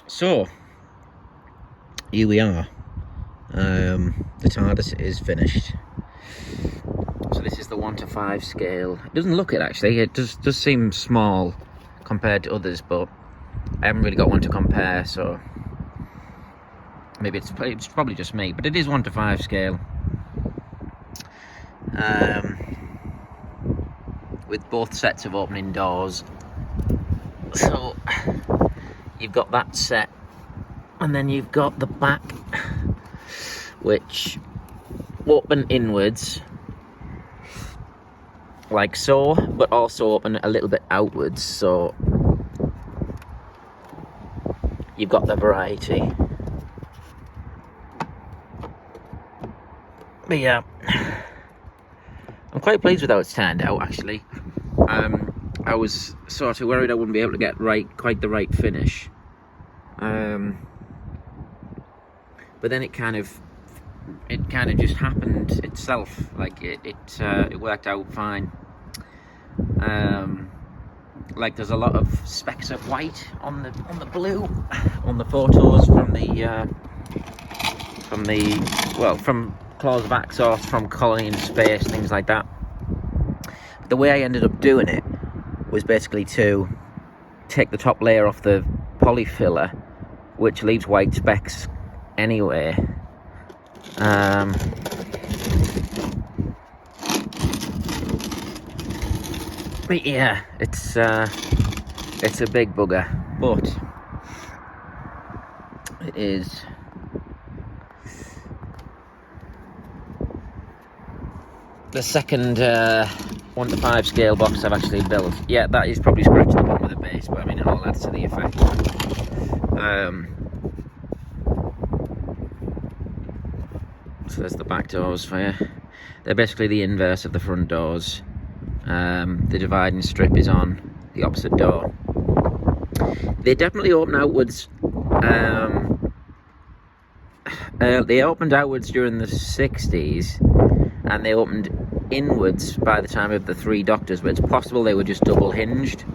So, here we are. The TARDIS is finished. So this is the 1 to 5 scale. It doesn't look it actually. It does seem small compared to others, but I haven't really got one to compare, so maybe it's probably just me. But it is 1 to 5 scale. With both sets of opening doors. So you've got that set, and then you've got the back, which open inwards like so, but also open a little bit outwards, so you've got the variety. But yeah, I'm quite pleased with how it's turned out actually. I was sort of worried I wouldn't be able to get quite the right finish, but then it kind of just happened itself. Like it worked out fine. Like there's a lot of specks of white on the blue on the photos from Claws of Axos, from Colony in Space, things like that. But the way I ended up doing it was basically to take the top layer off the polyfiller, which leaves white specks anyway. But yeah, it's a big bugger, but it is the second 1 to 5 scale box I've actually built. Yeah, that is probably scratching the bottom of the base, but I mean it all adds to the effect. So there's the back doors for you. They're basically the inverse of the front doors. The dividing strip is on the opposite door. They definitely open outwards. They opened outwards during the 60s, and they opened inwards by the time of the 3 Doctors, but it's possible they were just double hinged.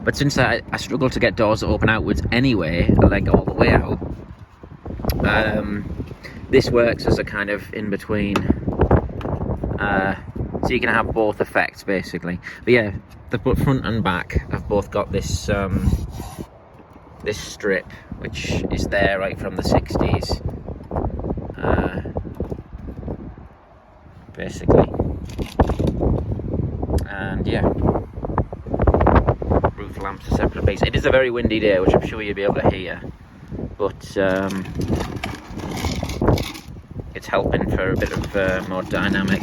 But since I struggle to get doors that open outwards anyway, like all the way out, this works as a kind of in between. So you can have both effects basically. But yeah, the front and back have both got this this strip, which is there right from the 60s, basically. And yeah, roof lamps are separate piece. It is a very windy day, which I'm sure you'll be able to hear, but it's helping for a bit of more dynamic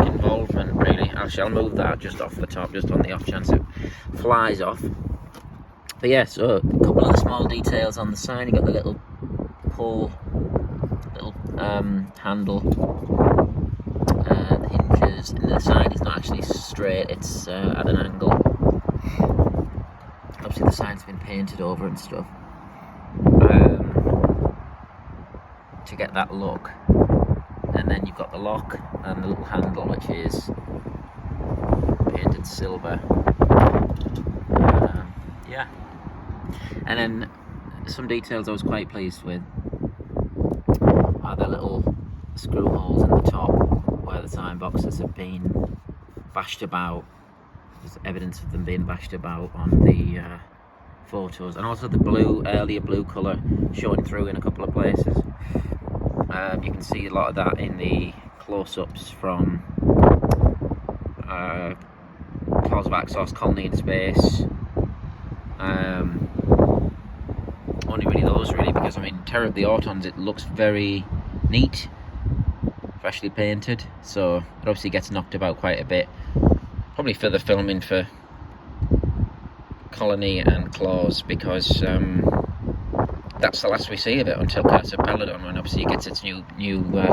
involvement, really. Actually, I'll move that just off the top, just on the off chance it flies off. But yeah, so a couple of the small details on the side. You got the little pull, little handle, the hinges, and the side is not actually straight, it's at an angle. Obviously the side's been painted over and stuff to get that look. And then you've got the lock and the little handle, which is painted silver. Yeah. And then some details I was quite pleased with are the little screw holes in the top where the time boxes have been bashed about. There's evidence of them being bashed about on the photos, and also the earlier blue colour showing through in a couple of places. You can see a lot of that in the close-ups from Claws of Axos, Colony in Space. Only really those, really, because I mean, Terror of the Autons, it looks very neat, freshly painted, so it obviously gets knocked about quite a bit. Probably for the filming for Colony and Claws, because that's the last we see of it until Curse of Peladon, when obviously it gets its new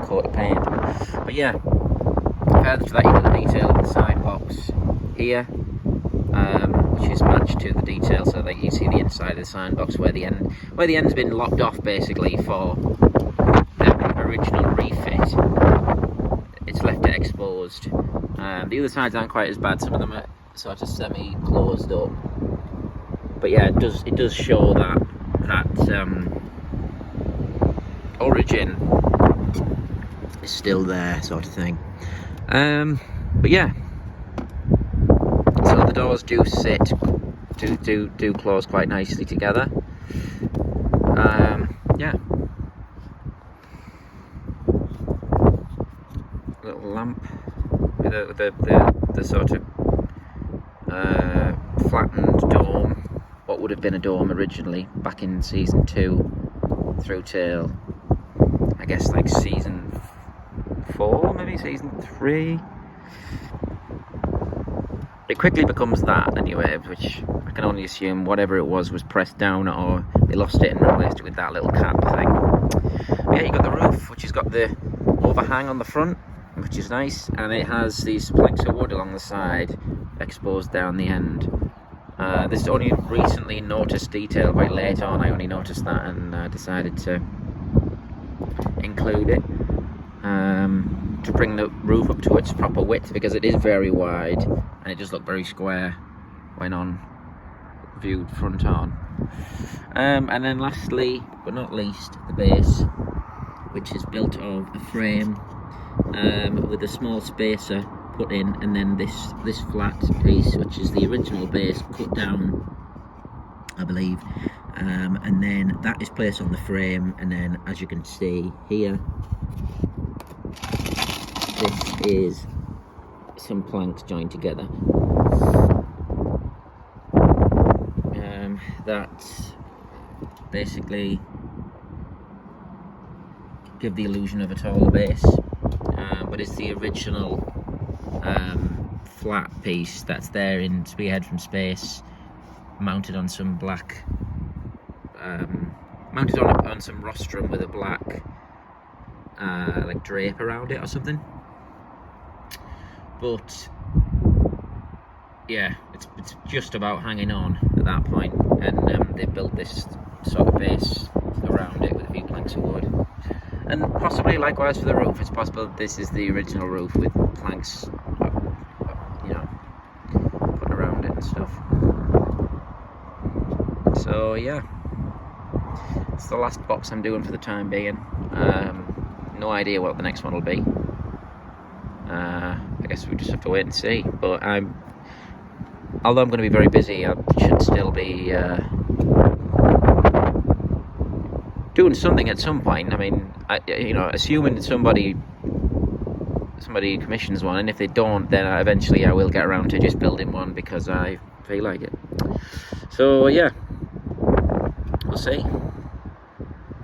coat of paint. But yeah, further to that, you've got the detail of the side box here, which is matched to the detail, so that you see the inside of the sign box where the end's been locked off basically for the original refit. It's left it exposed. The other sides aren't quite as bad. Some of them are sort of semi-closed up. But yeah, it does show that origin is still there, sort of thing. But yeah, so the doors do close quite nicely together. Yeah, little lamp with the sort of flattened dome, what would have been a dome originally back in season 2 through till I guess like season 4, maybe season 3. It quickly becomes that anyway, which I can only assume whatever it was pressed down, or they lost it and replaced it with that little cap thing. But yeah, you got the roof, which has got the overhang on the front, which is nice, and it has these planks of wood along the side exposed down the end. This is only recently noticed detail, quite late on. I only noticed that and decided to include it to bring the roof up to its proper width, because it is very wide and it does look very square when on viewed front on. And then lastly but not least, the base, which is built of a frame with a small spacer put in, and then this flat piece, which is the original base, cut down, I believe, and then that is placed on the frame, and then as you can see here, this is some planks joined together that basically give the illusion of a taller base, but it's the original flat piece that's there in Spearhead from Space, mounted on some black, mounted on some rostrum with a black like drape around it or something. But yeah, it's just about hanging on at that point, and they built this sort of base around it with a few planks of wood. And possibly likewise for the roof, it's possible this is the original roof with planks, you know, put around it and stuff. So yeah, it's the last box I'm doing for the time being. No idea what the next one will be. I guess we just have to wait and see. But although I'm going to be very busy, I should still be doing something at some point. I mean, assuming that somebody commissions one, and if they don't, then eventually I will get around to just building one because I feel like it. So yeah, we'll see.